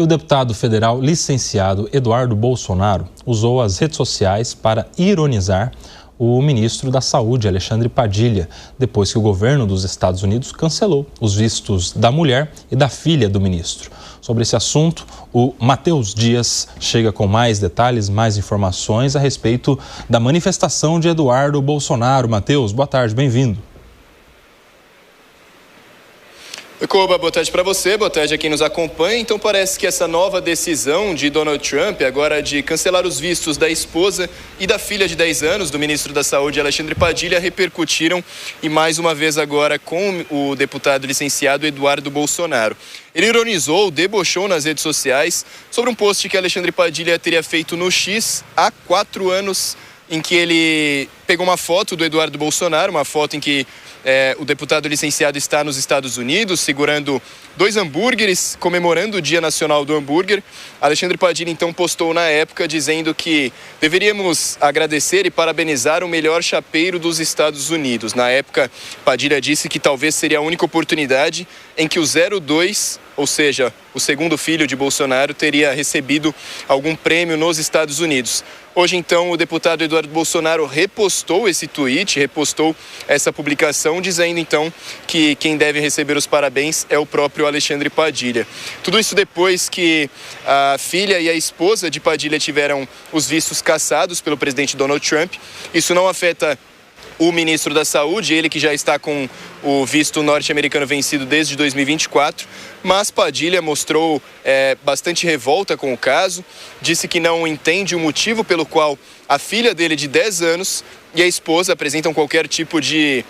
E o deputado federal licenciado Eduardo Bolsonaro usou as redes sociais para ironizar o ministro da Saúde, Alexandre Padilha, depois que o governo dos Estados Unidos cancelou os vistos da mulher e da filha do ministro. Sobre esse assunto, o Matheus Dias chega com mais detalhes, mais informações a respeito da manifestação de Eduardo Bolsonaro. Matheus, boa tarde, bem-vindo. Oi, Koba, boa tarde para você, boa tarde a quem nos acompanha. Então parece que essa nova decisão de Donald Trump, agora de cancelar os vistos da esposa e da filha de 10 anos do ministro da Saúde, Alexandre Padilha, repercutiram e mais uma vez agora com o deputado licenciado Eduardo Bolsonaro. Ele ironizou, debochou nas redes sociais sobre um post que Alexandre Padilha teria feito no X há 4 anos, em que ele pegou uma foto do Eduardo Bolsonaro, uma foto em que o deputado licenciado está nos Estados Unidos, segurando 2 hambúrgueres, comemorando o Dia Nacional do Hambúrguer. Alexandre Padilha, então, postou na época dizendo que deveríamos agradecer e parabenizar o melhor chapeiro dos Estados Unidos. Na época, Padilha disse que talvez seria a única oportunidade em que o 02, ou seja, o segundo filho de Bolsonaro, teria recebido algum prêmio nos Estados Unidos. Hoje, então, o deputado Eduardo Bolsonaro repostou esse tweet, repostou essa publicação, dizendo, então, que quem deve receber os parabéns é o próprio Alexandre Padilha. Tudo isso depois que a filha e a esposa de Padilha tiveram os vistos cassados pelo presidente Donald Trump. Isso não afeta o ministro da Saúde, ele que já está com o visto norte-americano vencido desde 2024, mas Padilha mostrou bastante revolta com o caso, disse que não entende o motivo pelo qual a filha dele de 10 anos e a esposa apresentam qualquer tipo de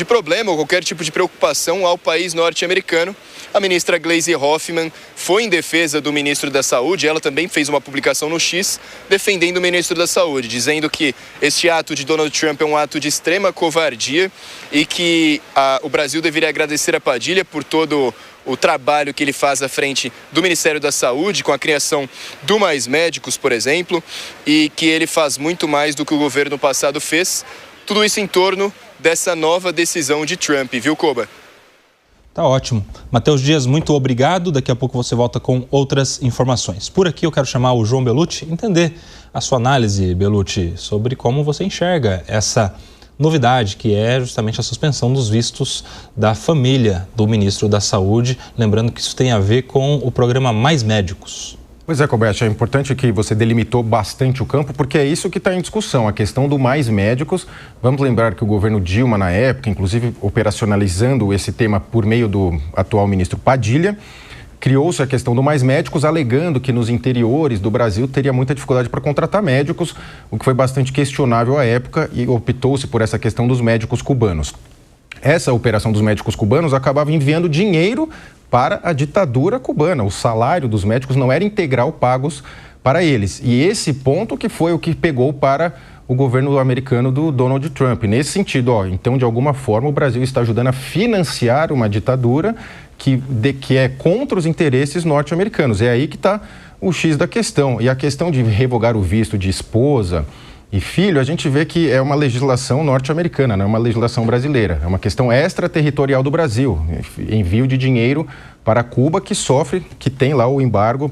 problema ou qualquer tipo de preocupação ao país norte-americano. A ministra Gleisi Hoffmann foi em defesa do ministro da Saúde. Ela também fez uma publicação no X defendendo o ministro da Saúde, dizendo que este ato de Donald Trump é um ato de extrema covardia e que o Brasil deveria agradecer a Padilha por todo o trabalho que ele faz à frente do Ministério da Saúde, com a criação do Mais Médicos, por exemplo, e que ele faz muito mais do que o governo passado fez. Tudo isso em torno dessa nova decisão de Trump, viu, Koba? Tá ótimo. Matheus Dias, muito obrigado. Daqui a pouco você volta com outras informações. Por aqui eu quero chamar o João Belucci, entender a sua análise, Belucci, sobre como você enxerga essa novidade, que é justamente a suspensão dos vistos da família do ministro da Saúde. Lembrando que isso tem a ver com o programa Mais Médicos. Pois é, Colbert, é importante que você delimitou bastante o campo, porque é isso que está em discussão, a questão do Mais Médicos. Vamos lembrar que o governo Dilma, na época, inclusive operacionalizando esse tema por meio do atual ministro Padilha, criou-se a questão do Mais Médicos, alegando que nos interiores do Brasil teria muita dificuldade para contratar médicos, o que foi bastante questionável à época, e optou-se por essa questão dos médicos cubanos. Essa operação dos médicos cubanos acabava enviando dinheiro para a ditadura cubana. O salário dos médicos não era integral pagos para eles. E esse ponto que foi o que pegou para o governo americano do Donald Trump. Nesse sentido, então, de alguma forma, o Brasil está ajudando a financiar uma ditadura que é contra os interesses norte-americanos. É aí que está o X da questão. E a questão de revogar o visto de esposa e filho, a gente vê que é uma legislação norte-americana, não é uma legislação brasileira. É uma questão extraterritorial do Brasil. Envio de dinheiro para Cuba, que tem lá o embargo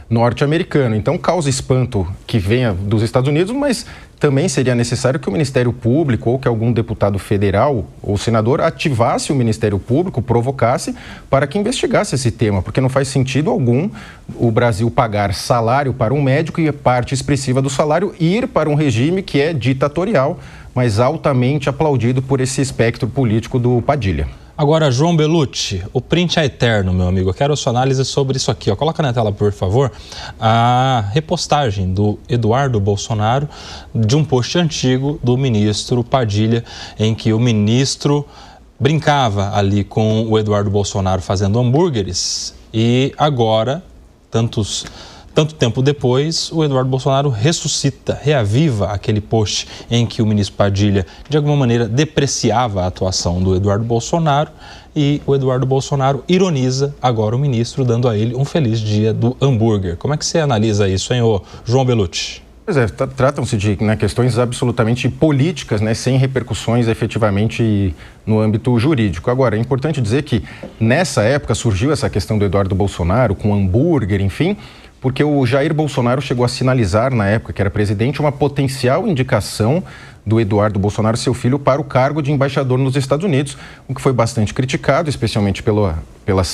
norte-americano. Então, causa espanto que venha dos Estados Unidos, mas também seria necessário que o Ministério Público ou que algum deputado federal ou senador ativasse o Ministério Público, provocasse para que investigasse esse tema, porque não faz sentido algum o Brasil pagar salário para um médico e parte expressiva do salário ir para um regime que é ditatorial, mas altamente aplaudido por esse espectro político do Padilha. Agora, João Belucci, o print é eterno, meu amigo. Eu quero a sua análise sobre isso aqui. Coloca na tela, por favor, a repostagem do Eduardo Bolsonaro de um post antigo do ministro Padilha, em que o ministro brincava ali com o Eduardo Bolsonaro fazendo hambúrgueres e agora, tanto tempo depois, o Eduardo Bolsonaro ressuscita, reaviva aquele post em que o ministro Padilha, de alguma maneira, depreciava a atuação do Eduardo Bolsonaro e o Eduardo Bolsonaro ironiza agora o ministro, dando a ele um feliz dia do hambúrguer. Como é que você analisa isso, hein, João Belucci? Pois é, tratam-se de questões absolutamente políticas, sem repercussões efetivamente no âmbito jurídico. Agora, é importante dizer que nessa época surgiu essa questão do Eduardo Bolsonaro com hambúrguer, enfim, porque o Jair Bolsonaro chegou a sinalizar, na época que era presidente, uma potencial indicação do Eduardo Bolsonaro, seu filho, para o cargo de embaixador nos Estados Unidos, o que foi bastante criticado, especialmente pela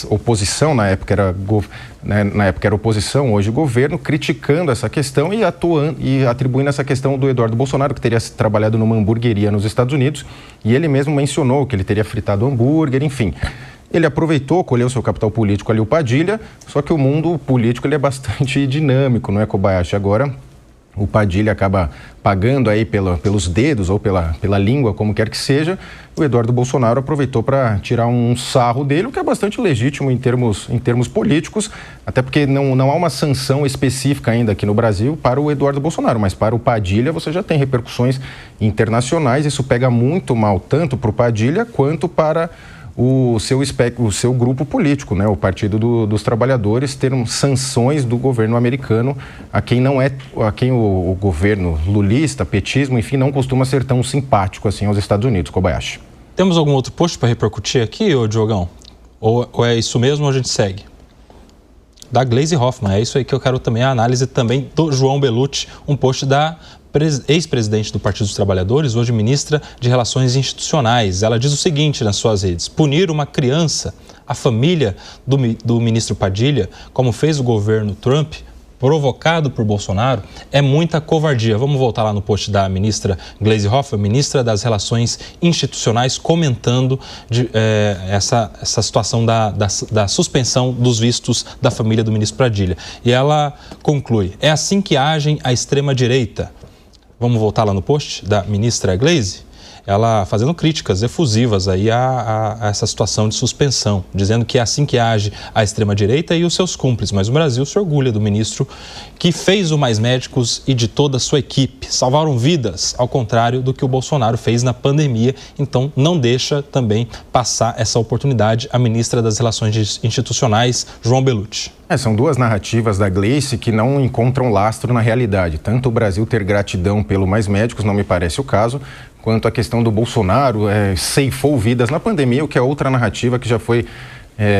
oposição, na época era oposição, hoje governo, criticando essa questão e atribuindo essa questão do Eduardo Bolsonaro, que teria trabalhado numa hamburgueria nos Estados Unidos, e ele mesmo mencionou que ele teria fritado hambúrguer, enfim. Ele aproveitou, colheu seu capital político ali, o Padilha, só que o mundo político ele é bastante dinâmico, não é, Kobayashi? Agora, o Padilha acaba pagando aí pelos dedos ou pela língua, como quer que seja. O Eduardo Bolsonaro aproveitou para tirar um sarro dele, o que é bastante legítimo em termos políticos, até porque não há uma sanção específica ainda aqui no Brasil para o Eduardo Bolsonaro, mas para o Padilha você já tem repercussões internacionais. Isso pega muito mal tanto para o Padilha quanto para o seu grupo político, o Partido dos Trabalhadores, ter sanções do governo americano a quem o governo lulista, petismo, enfim, não costuma ser tão simpático assim aos Estados Unidos. Kobayashi. Temos algum outro post para repercutir aqui, Diogão? Ou é isso mesmo ou a gente segue? Da Gleisi Hoffmann, é isso aí que eu quero também, a análise também do João Belutti, um post da ex-presidente do Partido dos Trabalhadores, hoje ministra de Relações Institucionais. Ela diz o seguinte nas suas redes: punir uma criança, a família do ministro Padilha, como fez o governo Trump, provocado por Bolsonaro, é muita covardia. Vamos voltar lá no post da ministra Gleisi Hoffmann, ministra das Relações Institucionais, comentando essa situação da suspensão dos vistos da família do ministro Padilha. E ela conclui: é assim que agem a extrema-direita. Vamos voltar lá no post da ministra Gleisi? Ela fazendo críticas efusivas aí a essa situação de suspensão, dizendo que é assim que age a extrema-direita e os seus cúmplices. Mas o Brasil se orgulha do ministro que fez o Mais Médicos e de toda a sua equipe. Salvaram vidas, ao contrário do que o Bolsonaro fez na pandemia. Então, não deixa também passar essa oportunidade a ministra das Relações Institucionais, João Belutti. São duas narrativas da Gleisi que não encontram lastro na realidade. Tanto o Brasil ter gratidão pelo Mais Médicos, não me parece o caso, quanto a questão do Bolsonaro ceifou vidas na pandemia, o que é outra narrativa que já foi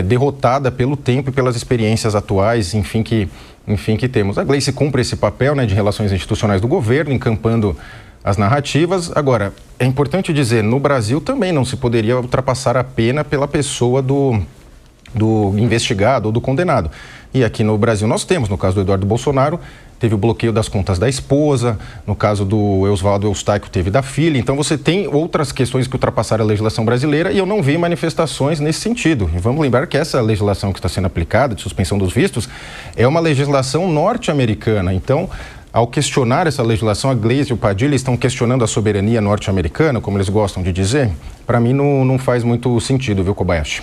derrotada pelo tempo e pelas experiências atuais, enfim, que temos. A Gleisi cumpre esse papel de relações institucionais do governo, encampando as narrativas. Agora, é importante dizer, no Brasil também não se poderia ultrapassar a pena pela pessoa do investigado ou do condenado. E aqui no Brasil nós temos, no caso do Eduardo Bolsonaro, teve o bloqueio das contas da esposa, no caso do Oswaldo Eustáquio teve da filha. Então você tem outras questões que ultrapassaram a legislação brasileira e eu não vi manifestações nesse sentido. E vamos lembrar que essa legislação que está sendo aplicada, de suspensão dos vistos, é uma legislação norte-americana. Então, ao questionar essa legislação, a Gleisi e o Padilha estão questionando a soberania norte-americana, como eles gostam de dizer. Para mim não faz muito sentido, viu, Kobayashi?